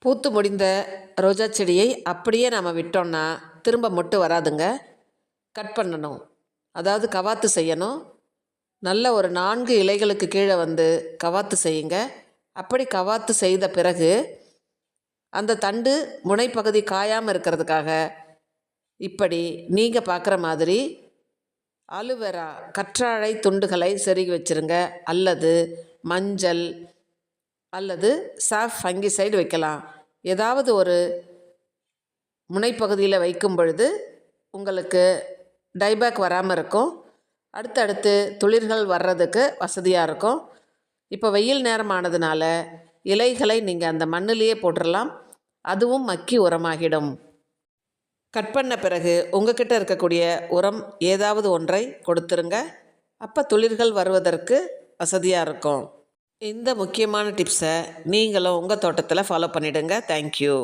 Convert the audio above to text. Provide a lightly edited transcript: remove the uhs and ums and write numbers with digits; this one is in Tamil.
பூத்து முடிந்த ரோஜா செடியை அப்படியே நாம் விட்டோம்னா திரும்ப மொட்டு வராதுங்க. கட் பண்ணணும், அதாவது கவாத்து செய்யணும். நல்ல ஒரு 4 இலைகளுக்கு கீழே கவாத்து செய்யுங்க. அப்படி கவாத்து செய்த பிறகு அந்த தண்டு முனைப்பகுதி காயாமல் இருக்கிறதுக்காக இப்படி நீங்கள் பார்க்குற மாதிரி அலுவேரா கற்றாழை துண்டுகளை செருகி வச்சுருங்க. அல்லது மஞ்சள் அல்லது சாஃப் ஃபங்கிசைடு வைக்கலாம். ஏதாவது ஒரு முனைப்பகுதியில் வைக்கும் பொழுது உங்களுக்கு டைபேக் வராமல் இருக்கும். அடுத்தடுத்து துளிர்கள் வர்றதுக்கு வசதியாக இருக்கும். இப்போ வெயில் நேரம் ஆனதுனால இலைகளை நீங்கள் அந்த மண்ணிலேயே போட்டுடலாம். அதுவும் மக்கி உரமாகிடும். கட் பண்ண பிறகு உங்ககிட்ட இருக்கக்கூடிய உரம் ஏதாவது ஒன்றை கொடுத்துருங்க. அப்போ துளிர்கள் வருவதற்கு வசதியாக இருக்கும். இந்த முக்கியமான டிப்ஸை நீங்களும் உங்கள் தோட்டத்தில் ஃபாலோ பண்ணிவிடுங்க. தேங்க்யூ.